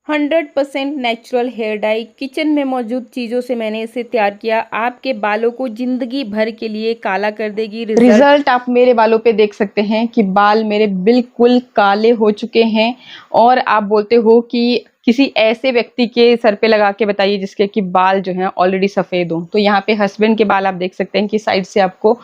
100% natural hair dye kitchen में मौजूद चीज़ों से मैंने इसे तैयार किया। आपके बालों को जिंदगी भर के लिए काला कर देगी। रिजल्ट आप मेरे बालों पे देख सकते हैं कि बाल मेरे बिल्कुल काले हो चुके हैं। और आप बोलते हो कि किसी ऐसे व्यक्ति के सर पे लगा के बताइए जिसके कि बाल जो हैं ऑलरेडी सफ़ेद हों। तो यहाँ पे हस्बैंड के बाल आप देख सकते हैं कि साइड से आपको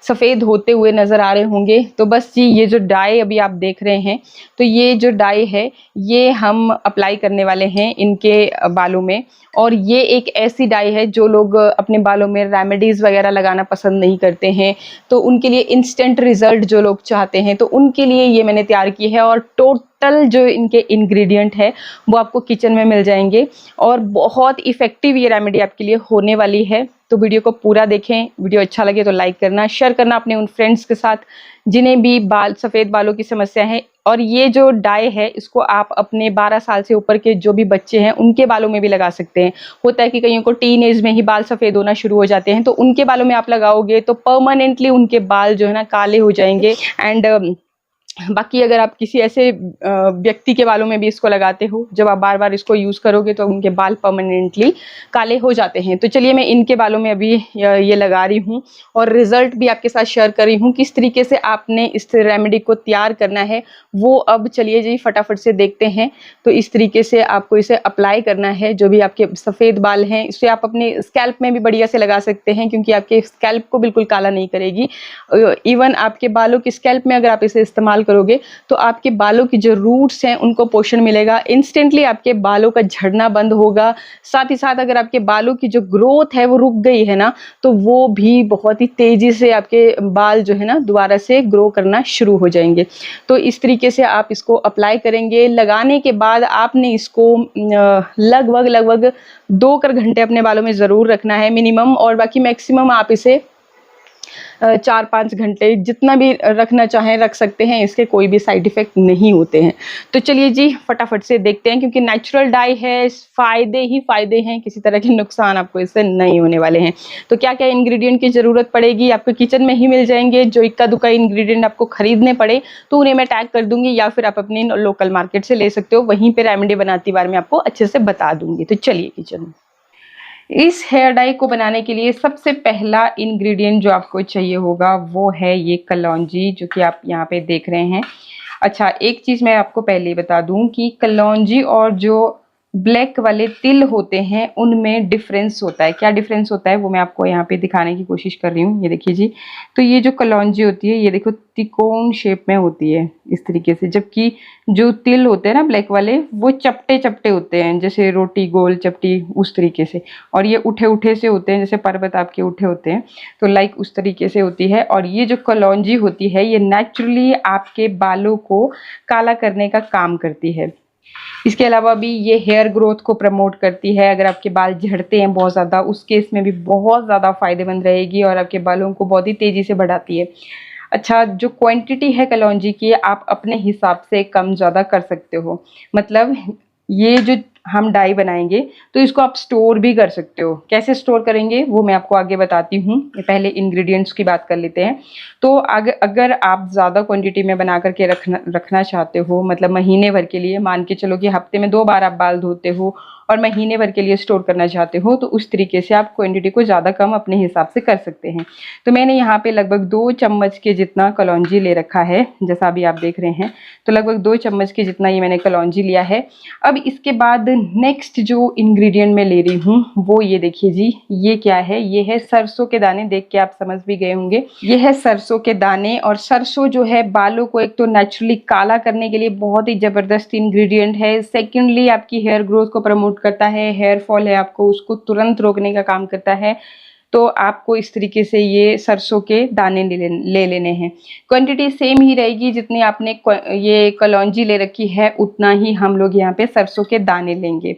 सफ़ेद होते हुए नज़र आ रहे होंगे। तो बस जी, ये जो डाई अभी आप देख रहे हैं, तो ये जो डाई है ये हम अप्लाई करने वाले हैं इनके बालों में। और ये एक ऐसी डाई है जो लोग अपने बालों में रेमेडीज़ वगैरह लगाना पसंद नहीं करते हैं, तो उनके लिए इंस्टेंट रिजल्ट जो लोग चाहते हैं, तो उनके लिए ये मैंने तैयार की है। और टोटल जो इनके इंग्रेडिएंट है वो आपको किचन में मिल जाएंगे और बहुत इफ़ेक्टिव ये रेमेडी आपके लिए होने वाली है। तो वीडियो को पूरा देखें। वीडियो अच्छा लगे तो लाइक करना, शेयर करना अपने उन फ्रेंड्स के साथ जिन्हें भी सफ़ेद बालों की समस्या है। और ये जो डाई है इसको आप अपने 12 साल से ऊपर के जो भी बच्चे हैं उनके बालों में भी लगा सकते हैं। होता है कि कईयों को टीन एज में ही बाल सफ़ेद होना शुरू हो जाते हैं, तो उनके बालों में आप लगाओगे तो परमानेंटली उनके बाल जो है ना काले हो जाएंगे। एंड बाकी अगर आप किसी ऐसे व्यक्ति के बालों में भी इसको लगाते हो, जब आप बार बार इसको यूज़ करोगे तो उनके बाल परमानेंटली काले हो जाते हैं। तो चलिए मैं इनके बालों में अभी ये लगा रही हूँ और रिज़ल्ट भी आपके साथ शेयर कर रही हूँ किस तरीके से आपने इस रेमेडी को तैयार करना है वो अब चलिए जी फटाफट से देखते हैं। तो इस तरीके से आपको इसे अप्लाई करना है। जो भी आपके सफ़ेद बाल हैं इसे आप अपने स्कैल्प में भी बढ़िया से लगा सकते हैं, क्योंकि आपके स्कैल्प को बिल्कुल काला नहीं करेगी। इवन आपके बालों की स्कैल्प में अगर आप इसे इस्तेमाल करोगे तो आपके बालों की जो रूट्स हैं उनको पोषण मिलेगा। इंस्टेंटली आपके बालों का झड़ना बंद होगा। साथ ही साथ अगर आपके बालों की जो ग्रोथ है वो रुक गई है ना, तो वो भी बहुत ही तेजी से आपके बाल जो है ना दोबारा से ग्रो करना शुरू हो जाएंगे। तो इस तरीके से आप इसको अप्लाई करेंगे। लगाने के बाद आपने इसको लगभग 2 घंटे अपने बालों में ज़रूर रखना है मिनिमम, और बाकी मैक्सिमम आप इसे 4-5 घंटे जितना भी रखना चाहें रख सकते हैं। इसके कोई भी साइड इफ़ेक्ट नहीं होते हैं। तो चलिए जी फटाफट से देखते हैं, क्योंकि नेचुरल डाई है, फ़ायदे ही फ़ायदे हैं, किसी तरह के नुकसान आपको इससे नहीं होने वाले हैं। तो क्या क्या इंग्रेडिएंट की ज़रूरत पड़ेगी आपको किचन में ही मिल जाएंगे। जो इक्का दुक्का इंग्रेडिएंट आपको खरीदने पड़े तो उन्हें मैं टैग कर दूंगी, या फिर आप अपनी लोकल मार्केट से ले सकते हो। वहीं पर रेमेडी बनाती बार मैं आपको अच्छे से बता दूंगी। तो चलिए किचन में। इस हेयर डाई को बनाने के लिए सबसे पहला इंग्रेडिएंट जो आपको चाहिए होगा वो है ये कलौंजी, जो कि आप यहाँ पे देख रहे हैं। अच्छा, एक चीज़ मैं आपको पहले ही बता दूं कि कलौंजी और जो ब्लैक वाले तिल होते हैं उनमें डिफरेंस होता है। क्या डिफरेंस होता है वो मैं आपको यहाँ पे दिखाने की कोशिश कर रही हूँ। ये देखिए जी, तो ये जो कलौंजी होती है ये देखो त्रिकोण शेप में होती है इस तरीके से, जबकि जो तिल होते हैं ना ब्लैक वाले वो चपटे चपटे होते हैं, जैसे रोटी गोल चपटी उस तरीके से। और ये उठे उठे से होते हैं, जैसे पर्वत आपके उठे होते हैं, तो लाइक उस तरीके से होती है। और ये जो कलौंजी होती है ये नेचुरली आपके बालों को काला करने का काम करती है। इसके अलावा भी ये हेयर ग्रोथ को प्रमोट करती है। अगर आपके बाल झड़ते हैं बहुत ज़्यादा, उस केस में भी बहुत ज़्यादा फायदेमंद रहेगी और आपके बालों को बहुत ही तेज़ी से बढ़ाती है। अच्छा, जो क्वांटिटी है कलौंजी की आप अपने हिसाब से कम ज़्यादा कर सकते हो। मतलब ये जो हम डाई बनाएंगे तो इसको आप स्टोर भी कर सकते हो। कैसे स्टोर करेंगे वो मैं आपको आगे बताती हूँ। पहले इंग्रेडिएंट्स की बात कर लेते हैं। तो अगर आप ज़्यादा क्वांटिटी में बना करके रखना चाहते हो, मतलब महीने भर के लिए, मान के चलो कि हफ्ते में 2 बार आप बाल धोते हो और महीने भर के लिए स्टोर करना चाहते हो, तो उस तरीके से आप क्वांटिटी को ज़्यादा कम अपने हिसाब से कर सकते हैं। तो मैंने यहाँ पे लगभग 2 चम्मच के जितना कलौंजी ले रखा है, जैसा अभी आप देख रहे हैं। तो लगभग 2 चम्मच के जितना ये मैंने कलौंजी लिया है। अब इसके बाद नेक्स्ट जो इंग्रेडिएंट मैं ले रही हूँ वो ये देखिए जी, ये क्या है, ये है सरसों के दाने। देख के आप समझ भी गए होंगे, ये है सरसों के दाने। और सरसों जो है बालों को एक तो नेचुरली काला करने के लिए बहुत ही ज़बरदस्त इंग्रेडिएंट है। सेकेंडली आपकी हेयर ग्रोथ को प्रमोट करता है, हेयर फॉल है आपको उसको तुरंत रोकने का काम करता है। तो आपको इस तरीके से ये सरसों के दाने ले लेने हैं। क्वांटिटी सेम ही रहेगी, जितनी आपने ये कलौंजी ले रखी है उतना ही हम लोग यहाँ पे सरसों के दाने लेंगे।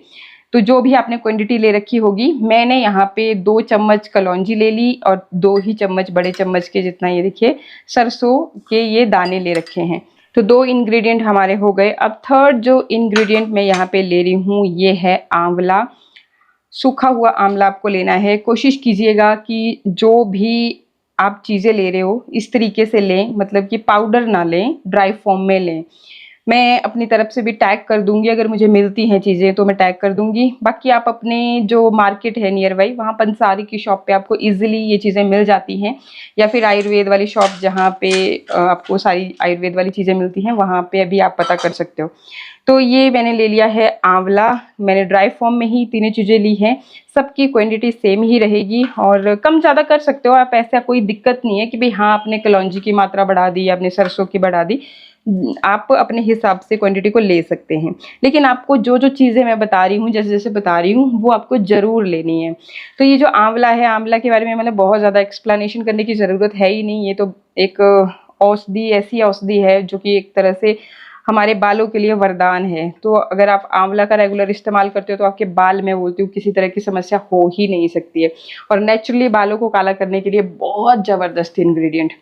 तो जो भी आपने क्वांटिटी ले रखी होगी, मैंने यहाँ पे 2 चम्मच कलौंजी ले ली और 2 ही चम्मच बड़े चम्मच के जितना ये देखिए सरसों के ये दाने ले रखे हैं। तो 2 इंग्रेडिएंट हमारे हो गए। अब थर्ड जो इंग्रेडिएंट मैं यहाँ पे ले रही हूँ ये है आंवला। सूखा हुआ आंवला आपको लेना है। कोशिश कीजिएगा कि जो भी आप चीज़ें ले रहे हो इस तरीके से लें, मतलब कि पाउडर ना लें, ड्राई फॉर्म में लें। मैं अपनी तरफ से भी टैग कर दूंगी, अगर मुझे मिलती हैं चीज़ें तो मैं टैग कर दूंगी। बाकी आप अपने जो मार्केट है नियर बाई, वहाँ पंसारी की शॉप पे आपको इजीली ये चीज़ें मिल जाती हैं, या फिर आयुर्वेद वाली शॉप जहाँ पे आपको सारी आयुर्वेद वाली चीज़ें मिलती हैं, वहाँ पे अभी आप पता कर सकते हो। तो ये मैंने ले लिया है आंवला, मैंने ड्राई फॉर्म में ही तीनों चीज़ें ली हैं। सबकी क्वांटिटी सेम ही रहेगी और कम ज़्यादा कर सकते हो आप, ऐसा कोई दिक्कत नहीं है कि भाई हाँ आपने कलौंजी की मात्रा बढ़ा दी, आपने सरसों की बढ़ा दी। आप अपने हिसाब से क्वांटिटी को ले सकते हैं, लेकिन आपको जो जो चीज़ें मैं बता रही हूँ, जैसे जैसे बता रही हूँ, वो आपको ज़रूर लेनी है। तो ये जो आंवला है, आंवला के बारे में मतलब बहुत ज़्यादा एक्सप्लेनेशन करने की ज़रूरत है ही नहीं। ये तो एक औषधि, ऐसी औषधि है जो कि एक तरह से हमारे बालों के लिए वरदान है। तो अगर आप आंवला का रेगुलर इस्तेमाल करते हो तो आपके बाल, मैं बोलती हूँ, किसी तरह की समस्या हो ही नहीं सकती है। और नेचुरली बालों को काला करने के लिए बहुत ज़बरदस्त इंग्रेडिएंट।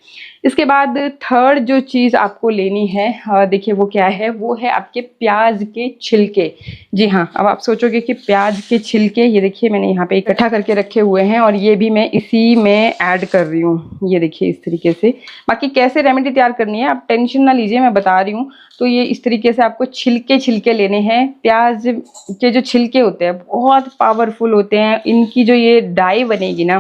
इसके बाद थर्ड जो चीज़ आपको लेनी है, देखिए वो क्या है, वो है आपके प्याज के छिलके। जी हाँ, अब आप सोचोगे कि प्याज के छिलके, ये देखिए मैंने यहाँ पे इकट्ठा करके रखे हुए हैं और ये भी मैं इसी में ऐड कर रही हूँ। ये देखिए इस तरीके से। बाकी कैसे रेमेडी तैयार करनी है आप टेंशन ना लीजिए, मैं बता रही हूँ। तो ये इस तरीके से आपको छिलके छिलके लेने हैं। प्याज के जो छिलके होते हैं बहुत पावरफुल होते हैं। इनकी जो ये डाई बनेगी ना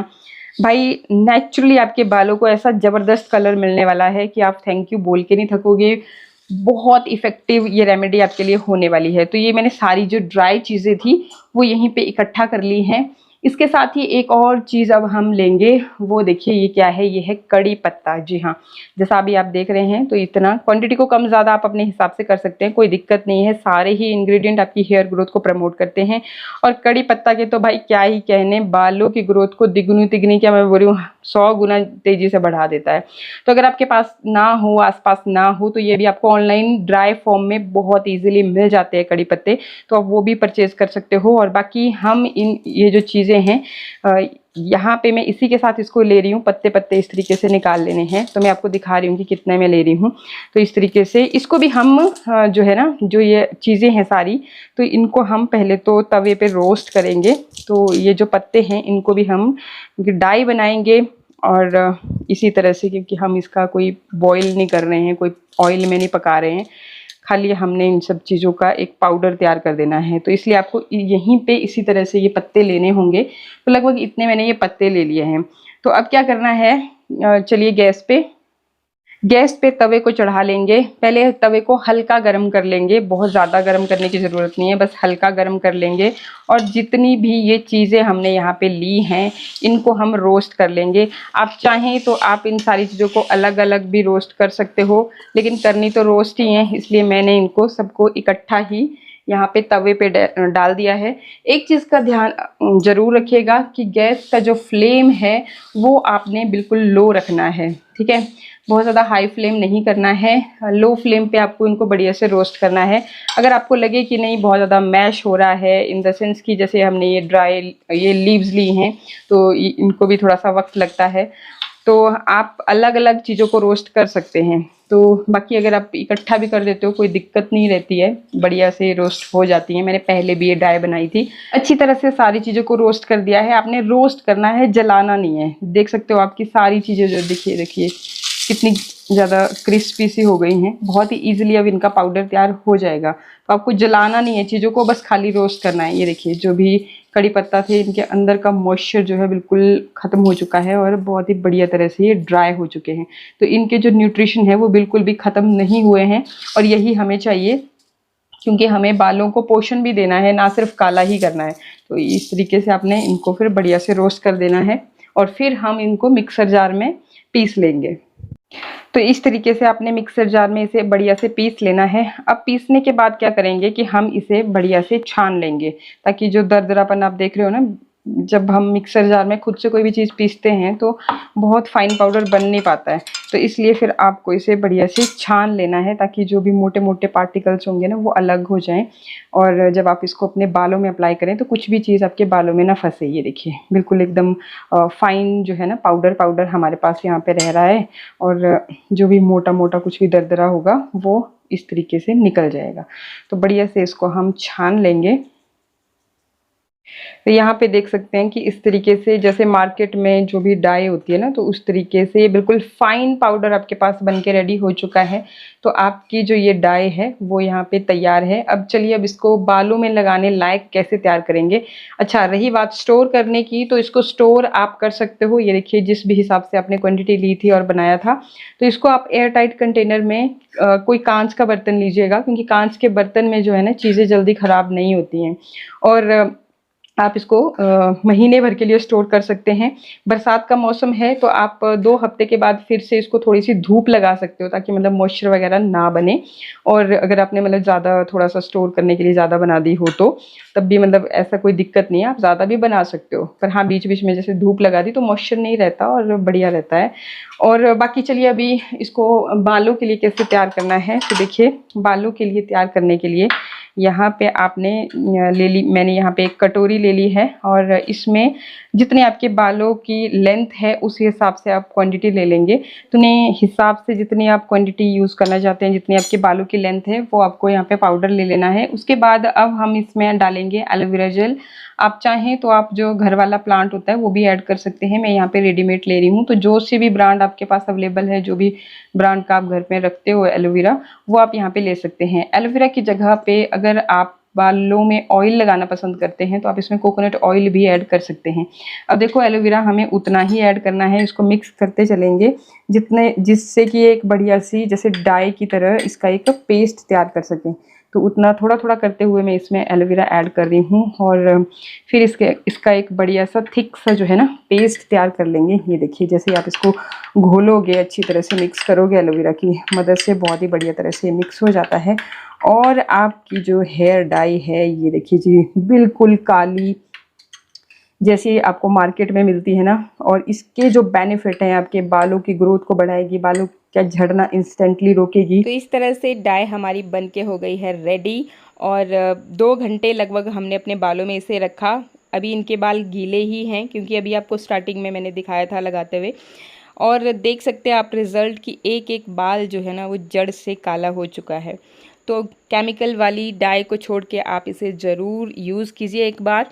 भाई, नेचुरली आपके बालों को ऐसा ज़बरदस्त कलर मिलने वाला है कि आप थैंक यू बोल के नहीं थकोगे। बहुत इफ़ेक्टिव ये रेमेडी आपके लिए होने वाली है। तो ये मैंने सारी जो ड्राई चीज़ें थी वो यहीं पे इकट्ठा कर ली हैं। इसके साथ ही एक और चीज़ अब हम लेंगे, वो देखिए ये क्या है, ये है कड़ी पत्ता। जी हाँ, जैसा अभी आप देख रहे हैं, तो इतना क्वांटिटी को कम ज़्यादा आप अपने हिसाब से कर सकते हैं, कोई दिक्कत नहीं है। सारे ही इंग्रेडिएंट आपकी हेयर ग्रोथ को प्रमोट करते हैं। और कड़ी पत्ता के तो भाई क्या ही कहने, बालों की ग्रोथ को दिगुनी तिगनी, क्या मैं बोल रही हूँ, 100 गुना तेज़ी से बढ़ा देता है। तो अगर आपके पास ना हो, आसपास ना हो, तो ये भी आपको ऑनलाइन ड्राई फॉर्म में बहुत ईजिली मिल जाते हैं कड़ी पत्ते, तो आप वो भी परचेज़ कर सकते हो। और बाकी हम ये जो चीज़ें हैं, यहाँ पे मैं इसी के साथ इसको ले रही हूँ। पत्ते पत्ते इस तरीके से निकाल लेने हैं, तो मैं आपको दिखा रही हूँ कि कितने में ले रही हूँ। तो इस तरीके से इसको भी हम जो है ना, जो ये चीज़ें हैं सारी, तो इनको हम पहले तो तवे पे रोस्ट करेंगे। तो ये जो पत्ते हैं इनको भी हम डाई बनाएंगे, और इसी तरह से, क्योंकि हम इसका कोई बॉईल नहीं कर रहे हैं, कोई ऑयल में नहीं पका रहे हैं, खाली हमने इन सब चीज़ों का एक पाउडर तैयार कर देना है। तो इसलिए आपको यहीं पे इसी तरह से ये पत्ते लेने होंगे। तो लगभग इतने मैंने ये पत्ते ले लिए हैं। तो अब क्या करना है, चलिए गैस पे तवे को चढ़ा लेंगे। पहले तवे को हल्का गर्म कर लेंगे, बहुत ज़्यादा गर्म करने की ज़रूरत नहीं है, बस हल्का गर्म कर लेंगे। और जितनी भी ये चीज़ें हमने यहाँ पे ली हैं, इनको हम रोस्ट कर लेंगे। आप चाहें तो आप इन सारी चीज़ों को अलग अलग भी रोस्ट कर सकते हो, लेकिन करनी तो रोस्ट ही है, इसलिए मैंने इनको सबको इकट्ठा ही यहाँ पे तवे पे डाल दिया है। एक चीज़ का ध्यान ज़रूर रखिएगा कि गैस का जो फ्लेम है वो आपने बिल्कुल लो रखना है, ठीक है। बहुत ज़्यादा हाई फ्लेम नहीं करना है, लो फ्लेम पे आपको इनको बढ़िया से रोस्ट करना है। अगर आपको लगे कि नहीं बहुत ज़्यादा मैश हो रहा है, इन द सेंस कि जैसे हमने ये ड्राई ये लीव्स ली हैं, तो इनको भी थोड़ा सा वक्त लगता है, तो आप अलग अलग चीज़ों को रोस्ट कर सकते हैं। तो बाकी अगर आप इकट्ठा भी कर देते हो कोई दिक्कत नहीं रहती है, बढ़िया से रोस्ट हो जाती है। मैंने पहले भी ये ड्राई बनाई थी। अच्छी तरह से सारी चीज़ों को रोस्ट कर दिया है। आपने रोस्ट करना है, जलाना नहीं है। देख सकते हो आपकी सारी चीज़ें जो देखिए कितनी ज़्यादा क्रिस्पी सी हो गई हैं। बहुत ही ईजिली अब इनका पाउडर तैयार हो जाएगा। तो आपको जलाना नहीं है चीज़ों को, बस खाली रोस्ट करना है। ये देखिए जो भी कड़ी पत्ता थे, इनके अंदर का मॉइस्चर जो है बिल्कुल ख़त्म हो चुका है और बहुत ही बढ़िया तरह से ये ड्राई हो चुके हैं। तो इनके जो न्यूट्रिशन है वो बिल्कुल भी ख़त्म नहीं हुए हैं, और यही हमें चाहिए, क्योंकि हमें बालों को पोषण भी देना है, ना सिर्फ काला ही करना है। तो इस तरीके से आपने इनको फिर बढ़िया से रोस्ट कर देना है, और फिर हम इनको मिक्सर जार में पीस लेंगे। तो इस तरीके से आपने मिक्सर जार में इसे बढ़िया से पीस लेना है। अब पीसने के बाद क्या करेंगे कि हम इसे बढ़िया से छान लेंगे, ताकि जो दरदरापन आप देख रहे हो ना, जब हम मिक्सर जार में खुद से कोई भी चीज़ पीसते हैं तो बहुत फाइन पाउडर बन नहीं पाता है। तो इसलिए फिर आपको इसे बढ़िया से छान लेना है, ताकि जो भी मोटे मोटे पार्टिकल्स होंगे ना वो अलग हो जाएं, और जब आप इसको अपने बालों में अप्लाई करें तो कुछ भी चीज़ आपके बालों में ना फंसे। ये देखिए बिल्कुल एकदम फाइन जो है ना पाउडर हमारे पास यहाँ पे रह रहा है, और जो भी मोटा मोटा कुछ भी दरदरा होगा वो इस तरीके से निकल जाएगा। तो बढ़िया से इसको हम छान लेंगे। तो यहाँ पे देख सकते हैं कि इस तरीके से जैसे मार्केट में जो भी डाई होती है ना, तो उस तरीके से बिल्कुल फाइन पाउडर आपके पास बन के रेडी हो चुका है। तो आपकी जो ये डाई है वो यहाँ पे तैयार है। अब चलिए अब इसको बालों में लगाने लायक कैसे तैयार करेंगे। अच्छा, रही बात स्टोर करने की, तो इसको स्टोर आप कर सकते हो। ये देखिए जिस भी हिसाब से आपने क्वांटिटी ली थी और बनाया था, तो इसको आप एयर टाइट कंटेनर में कोई कांच का बर्तन लीजिएगा, क्योंकि कांच के बर्तन में जो है ना चीज़ें जल्दी ख़राब नहीं होती हैं। और आप इसको महीने भर के लिए स्टोर कर सकते हैं। बरसात का मौसम है तो आप 2 हफ्ते के बाद फिर से इसको थोड़ी-सी धूप लगा सकते हो, ताकि मतलब मॉइस्चर वगैरह ना बने। और अगर आपने मतलब ज़्यादा थोड़ा-सा स्टोर करने के लिए ज़्यादा बना दी हो तो, तब भी मतलब ऐसा कोई दिक्कत नहीं है, आप ज़्यादा भी बना सकते हो। पर हाँ, बीच-बीच में जैसे धूप लगा दी तो मॉइस्चर नहीं रहता और बढ़िया रहता है। और बाकी चलिए अभी इसको बालों के लिए कैसे तैयार करना है, तो देखिए बालों के लिए तैयार करने के लिए यहाँ पे आपने ले ली, मैंने यहाँ पे एक कटोरी ले ली है, और इसमें जितने आपके बालों की लेंथ है उस हिसाब से आप क्वांटिटी ले लेंगे। तो उतने हिसाब से जितनी आप क्वांटिटी यूज़ करना चाहते हैं, जितनी आपके बालों की लेंथ है, वो आपको यहाँ पे पाउडर ले लेना है। उसके बाद अब हम इसमें डालेंगे एलोवेरा जेल। आप चाहें तो आप जो घर वाला प्लांट होता है वो भी ऐड कर सकते हैं। मैं यहाँ पे रेडीमेड ले रही हूँ, तो जो से भी ब्रांड आपके पास अवेलेबल है, जो भी ब्रांड का आप घर में रखते हो एलोवेरा, वो आप यहाँ पे ले सकते हैं। एलोवेरा की जगह पे अगर आप बालों में ऑयल लगाना पसंद करते हैं तो आप इसमें कोकोनट ऑयल भी ऐड कर सकते हैं। अब देखो एलोवेरा हमें उतना ही ऐड करना है, इसको मिक्स करते चलेंगे जितने, जिससे कि एक बढ़िया सी जैसे डाई की तरह इसका एक पेस्ट तैयार कर सकें। तो उतना थोड़ा थोड़ा करते हुए मैं इसमें एलोवेरा ऐड कर रही हूँ, और फिर इसका एक बढ़िया सा थिक सा जो है ना पेस्ट तैयार कर लेंगे। ये देखिए जैसे आप इसको घोलोगे, अच्छी तरह से मिक्स करोगे एलोवेरा की मदद से, बहुत ही बढ़िया तरह से मिक्स हो जाता है। और आपकी जो हेयर डाई है, ये देखिए जी बिल्कुल काली जैसी आपको मार्केट में मिलती है ना। और इसके जो बेनिफिट हैं, आपके बालों की ग्रोथ को बढ़ाएगी, बालों का झड़ना इंस्टेंटली रोकेगी। तो इस तरह से डाई हमारी बन के हो गई है रेडी। और 2 घंटे लगभग हमने अपने बालों में इसे रखा। अभी इनके बाल गीले ही हैं, क्योंकि अभी आपको स्टार्टिंग में मैंने दिखाया था लगाते हुए। और देख सकते हैं आप रिज़ल्ट की एक एक बाल जो है ना वो जड़ से काला हो चुका है। तो केमिकल वाली डाई को छोड़ के आप इसे ज़रूर यूज़ कीजिए एक बार।